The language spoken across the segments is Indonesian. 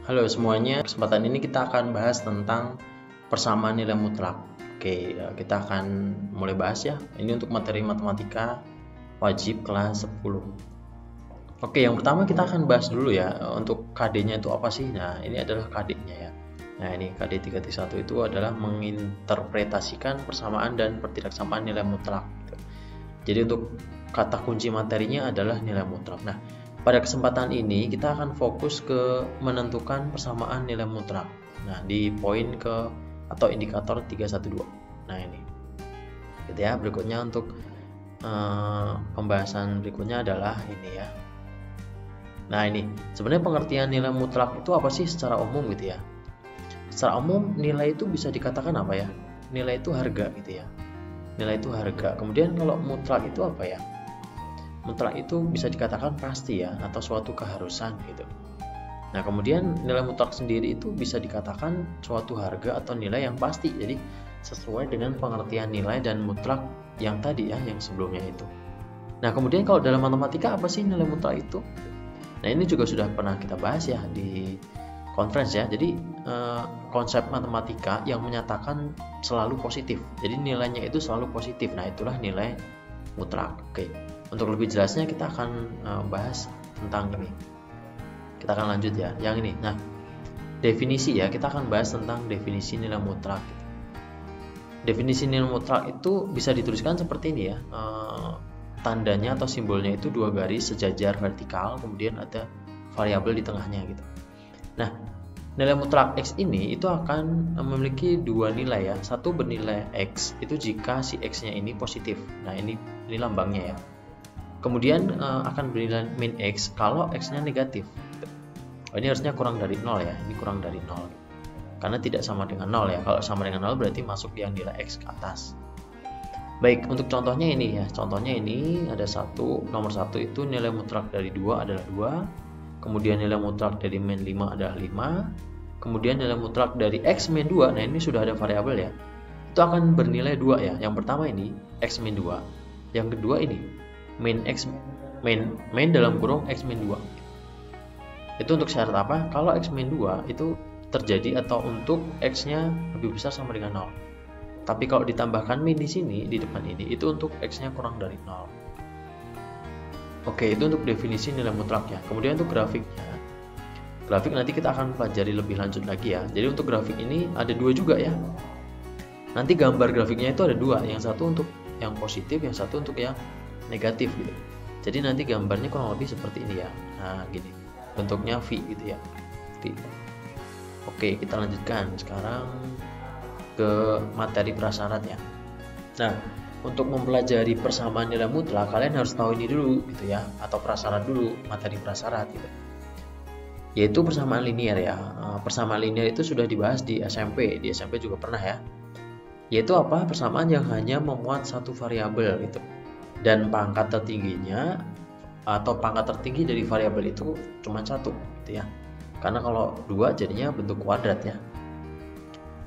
Halo semuanya, kesempatan ini kita akan bahas tentang persamaan nilai mutlak. Oke, kita akan mulai bahas ya. Ini untuk materi matematika wajib kelas 10. Oke, yang pertama kita akan bahas dulu ya, untuk KD-nya itu apa sih? Nah, ini adalah KD-nya ya. Nah, ini KD 3.1 itu adalah menginterpretasikan persamaan dan pertidaksamaan nilai mutlak. Jadi untuk kata kunci materinya adalah nilai mutlak. Nah, pada kesempatan ini kita akan fokus ke menentukan persamaan nilai mutlak. Nah, di poin ke atau indikator 312. Nah, ini. Gitu ya. Berikutnya untuk pembahasan berikutnya adalah ini ya. Nah, ini sebenarnya pengertian nilai mutlak itu apa sih secara umum gitu ya. Secara umum nilai itu bisa dikatakan apa ya? Nilai itu harga gitu ya. Nilai itu harga. Kemudian kalau mutlak itu apa ya? Mutlak itu bisa dikatakan pasti ya, atau suatu keharusan gitu. Nah, kemudian nilai mutlak sendiri itu bisa dikatakan suatu harga atau nilai yang pasti. Jadi sesuai dengan pengertian nilai dan mutlak yang tadi ya, yang sebelumnya itu. Nah, kemudian kalau dalam matematika apa sih nilai mutlak itu? Nah, ini juga sudah pernah kita bahas ya di conference ya. Jadi konsep matematika yang menyatakan selalu positif. Jadi nilainya itu selalu positif. Nah, itulah nilai mutlak. Oke. Untuk lebih jelasnya kita akan bahas tentang ini. Kita akan lanjut ya, yang ini. Nah, definisi ya, kita akan bahas tentang definisi nilai mutlak. Definisi nilai mutlak itu bisa dituliskan seperti ini ya. Tandanya atau simbolnya itu dua garis sejajar vertikal, kemudian ada variabel di tengahnya gitu. Nah, nilai mutlak X ini itu akan memiliki dua nilai ya. Satu bernilai X itu jika si X-nya ini positif. Nah, ini lambangnya ya. Kemudian akan bernilai min X kalau X-nya negatif. Ini harusnya kurang dari 0 ya. Ini kurang dari 0. Karena tidak sama dengan 0 ya. Kalau sama dengan 0 berarti masuk yang nilai X ke atas. Baik, untuk contohnya ini ya. Contohnya ini ada nomor 1 itu nilai mutlak dari 2 adalah 2. Kemudian nilai mutlak dari min 5 adalah 5. Kemudian nilai mutlak dari X min 2. Nah, ini sudah ada variabel ya. Itu akan bernilai 2 ya. Yang pertama ini X min 2. Yang kedua ini min X min dalam kurung X min 2. Itu untuk syarat apa? Kalau X min 2 itu terjadi atau untuk X-nya lebih besar sama dengan 0. Tapi kalau ditambahkan min di sini, di depan ini, itu untuk X-nya kurang dari 0. Oke, itu untuk definisi nilai mutlak ya. Kemudian untuk grafiknya. Grafik nanti kita akan pelajari lebih lanjut lagi ya. Jadi untuk grafik ini ada dua juga ya. Nanti gambar grafiknya itu ada dua. Yang satu untuk yang positif, yang satu untuk yang negatif gitu. Jadi nanti gambarnya kurang lebih seperti ini ya. Nah, gini. Bentuknya V gitu ya. V. Oke, kita lanjutkan sekarang ke materi prasyarat ya. Nah, untuk mempelajari persamaan nilai mutlak kalian harus tahu ini dulu gitu ya, atau prasyarat dulu, materi prasyarat gitu. Yaitu persamaan linear ya. Persamaan linear itu sudah dibahas di SMP. Di SMP juga pernah ya. Yaitu apa? Persamaan yang hanya memuat satu variabel gitu. Dan pangkat tertingginya atau pangkat tertinggi dari variabel itu cuma satu gitu ya. Karena kalau dua jadinya bentuk kuadrat ya.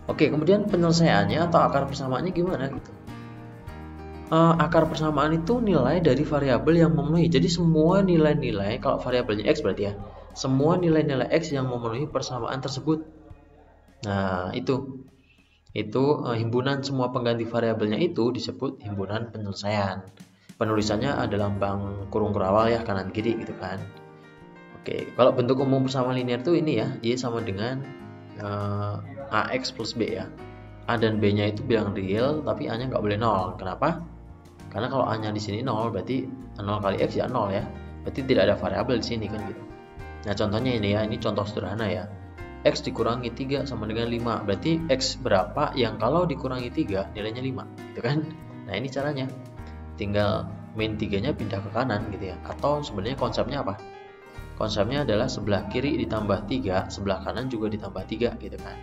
Oke, kemudian penyelesaiannya atau akar persamaannya gimana gitu. Akar persamaan itu nilai dari variabel yang memenuhi. Jadi semua nilai-nilai, kalau variabelnya X berarti ya, semua nilai-nilai X yang memenuhi persamaan tersebut. Nah, itu himpunan semua pengganti variabelnya itu disebut himpunan penyelesaian. Penulisannya ada lambang kurung kerawal ya, kanan kiri gitu kan. Oke, kalau bentuk umum persamaan linear itu ini ya, Y sama dengan AX plus B ya. A dan B-nya itu bilang real, tapi A-nya nggak boleh 0. Kenapa? Karena kalau A-nya di sini 0, berarti 0 kali X ya 0 ya. Berarti tidak ada variabel di sini kan gitu. Nah, contohnya ini ya, ini contoh sederhana ya. X dikurangi 3 sama dengan 5. Berarti X berapa yang kalau dikurangi 3 nilainya 5 gitu kan. Nah, ini caranya. Tinggal min 3-nya pindah ke kanan gitu ya. Atau sebenarnya konsepnya apa? Konsepnya adalah sebelah kiri ditambah 3, sebelah kanan juga ditambah 3 gitu kan.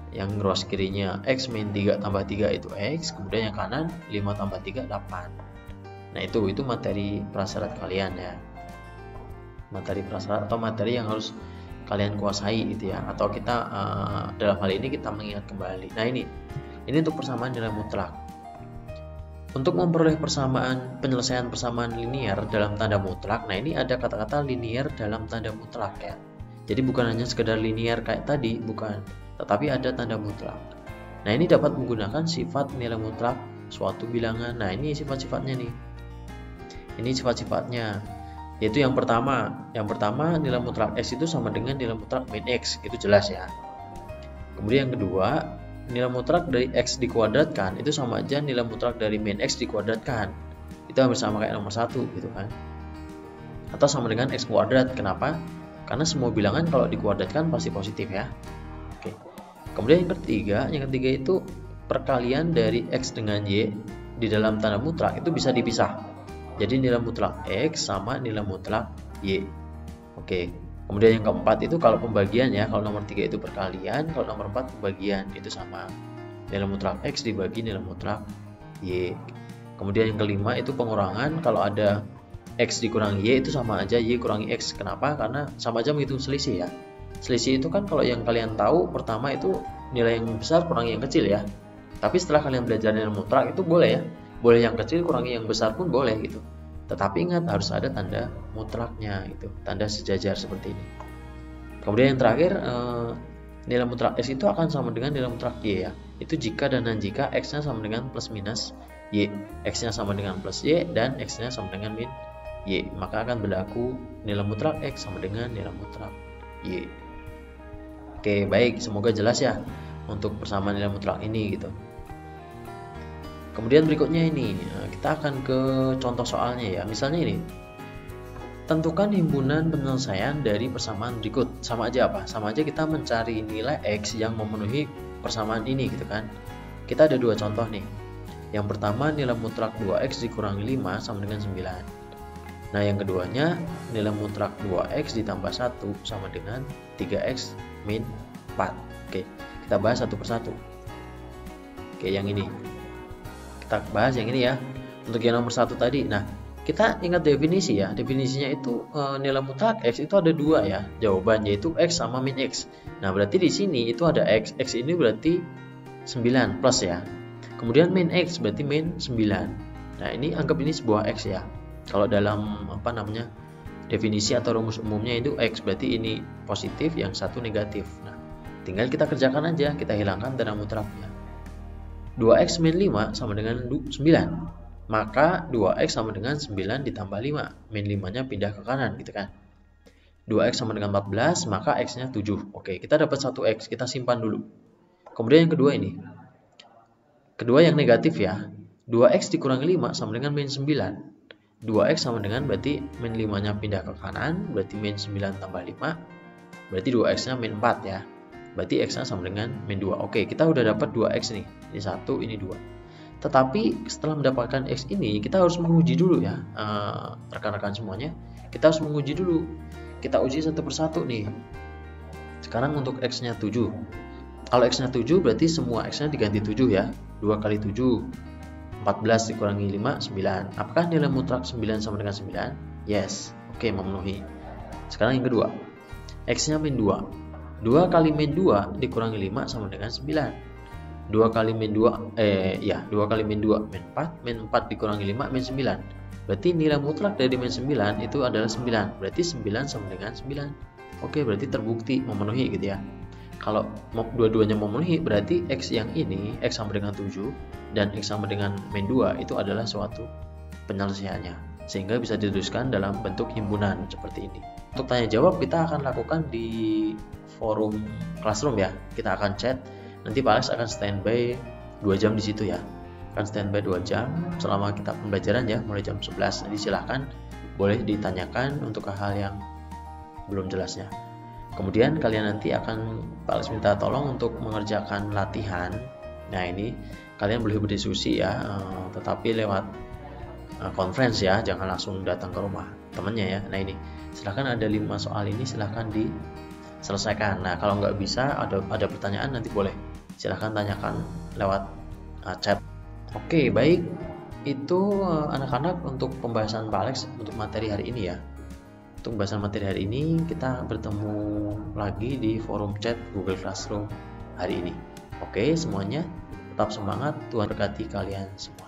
Yang ruas kirinya X min 3 tambah 3 itu X, kemudian yang kanan 5 tambah 3 8. Nah, itu materi prasyarat kalian ya. Materi prasyarat atau materi yang harus kalian kuasai gitu ya. Atau kita dalam hal ini kita mengingat kembali. Nah, ini untuk persamaan nilai mutlak. Untuk memperoleh penyelesaian persamaan linear dalam tanda mutlak, nah ini ada kata-kata linear dalam tanda mutlak ya. Jadi bukan hanya sekedar linear kayak tadi, bukan, tetapi ada tanda mutlak. Nah, ini dapat menggunakan sifat nilai mutlak suatu bilangan. Nah, ini sifat-sifatnya nih. Ini sifat-sifatnya, yaitu yang pertama nilai mutlak X itu sama dengan nilai mutlak min X, itu jelas ya. Kemudian yang kedua, nilai mutlak dari X dikuadratkan itu sama aja nilai mutlak dari min X dikuadratkan. Itu hampir sama kayak nomor 1 gitu kan. Atau sama dengan X kuadrat. Kenapa? Karena semua bilangan kalau dikuadratkan pasti positif ya. Oke. Kemudian yang ketiga itu perkalian dari X dengan Y di dalam tanda mutlak itu bisa dipisah. Jadi nilai mutlak X sama nilai mutlak Y. Oke. Kemudian yang keempat itu kalau pembagian ya. Kalau nomor 3 itu perkalian, kalau nomor 4 pembagian, itu sama. Nilai mutlak X dibagi nilai mutlak Y. Kemudian yang kelima itu pengurangan. Kalau ada X dikurangi Y itu sama aja Y kurangi X. Kenapa? Karena sama aja menghitung selisih ya. Selisih itu kan kalau yang kalian tahu pertama itu nilai yang besar kurangi yang kecil ya. Tapi setelah kalian belajar nilai mutlak itu boleh ya. Boleh yang kecil kurangi yang besar pun boleh gitu. Tetapi ingat harus ada tanda mutlaknya itu, tanda sejajar seperti ini. Kemudian yang terakhir nilai mutlak X itu akan sama dengan nilai mutlak Y ya. Itu jika dan jika X-nya sama dengan plus minus Y. X-nya sama dengan plus Y dan X-nya sama dengan min Y, maka akan berlaku nilai mutlak X sama dengan nilai mutlak Y. Oke, baik, semoga jelas ya untuk persamaan nilai mutlak ini gitu. Kemudian berikutnya ini, kita akan ke contoh soalnya ya. Misalnya ini, tentukan himpunan penyelesaian dari persamaan berikut. Sama aja apa? Sama aja kita mencari nilai X yang memenuhi persamaan ini gitu kan. Kita ada dua contoh nih. Yang pertama nilai mutlak 2X dikurangi 5 sama dengan 9. Nah, yang keduanya nilai mutlak 2X ditambah 1 sama dengan 3X min 4. Oke, kita bahas satu persatu. Oke, yang ini. Kita bahas yang ini ya. Untuk yang nomor 1 tadi. Nah, kita ingat definisi ya. Definisinya itu nilai mutlak X itu ada dua ya. Jawaban yaitu X sama min X. Nah, berarti di sini itu ada X. X ini berarti 9 plus ya. Kemudian min X berarti min 9. Nah, ini anggap ini sebuah X ya. Kalau dalam definisi atau rumus umumnya itu X berarti ini positif, yang satu negatif. Nah, tinggal kita kerjakan aja, kita hilangkan tanda mutlaknya. 2X min 5 sama dengan 9. Maka 2X sama dengan 9 ditambah 5. Min 5-nya pindah ke kanan gitu kan. 2X sama dengan 14, maka X-nya 7. Oke, kita dapat 1X, kita simpan dulu. Kemudian yang kedua ini. Kedua yang negatif ya. 2X dikurangi 5 sama dengan min 9. 2X sama dengan berarti min 5-nya pindah ke kanan, berarti min 9 tambah 5, berarti 2X-nya min 4 ya. Berarti X-nya sama dengan min 2. Oke, kita udah dapat 2X nih. Ini 1, ini 2. Tetapi setelah mendapatkan X ini, kita harus menguji dulu ya, rekan-rekan semuanya. Kita harus menguji dulu. Kita uji satu persatu nih. Sekarang untuk X-nya 7. Kalau X-nya 7 berarti semua X-nya diganti 7 ya. 2 kali 7. 14 dikurangi 5, 9. Apakah nilai mutlak 9 sama dengan 9? Yes. Oke, memenuhi. Sekarang yang kedua. X-nya min 2. 2 kali min 2 dikurangi 5 sama dengan 9. 2 kali min 2, 2 kali min 2, min 4. Min 4 dikurangi 5, min 9. Berarti nilai mutlak dari min 9 itu adalah 9. Berarti 9 sama dengan 9. Oke, berarti terbukti memenuhi gitu ya. Kalau dua-duanya memenuhi, berarti X yang ini, X sama dengan 7 dan X sama dengan min 2 itu adalah suatu penyelesaiannya, sehingga bisa dituliskan dalam bentuk himpunan seperti ini. Untuk tanya jawab kita akan lakukan di forum Classroom ya. Kita akan chat, nanti Pak Alex akan standby 2 jam di situ ya. Akan standby 2 jam selama kita pembelajaran ya, mulai jam 11. Jadi silahkan boleh ditanyakan untuk hal yang belum jelasnya. Kemudian kalian nanti akan Pak Alex minta tolong untuk mengerjakan latihan. Nah, ini kalian boleh berdiskusi ya, tetapi lewat conference ya, jangan langsung datang ke rumah temannya ya. Nah, ini silahkan ada 5 soal ini silahkan diselesaikan. Nah, kalau nggak bisa ada pertanyaan nanti boleh silahkan tanyakan lewat chat. Oke, baik, itu anak-anak untuk pembahasan Pak Alex untuk materi hari ini ya. Untuk pembahasan materi hari ini kita bertemu lagi di forum chat Google Classroom hari ini. Oke, semuanya tetap semangat, Tuhan berkati kalian semua.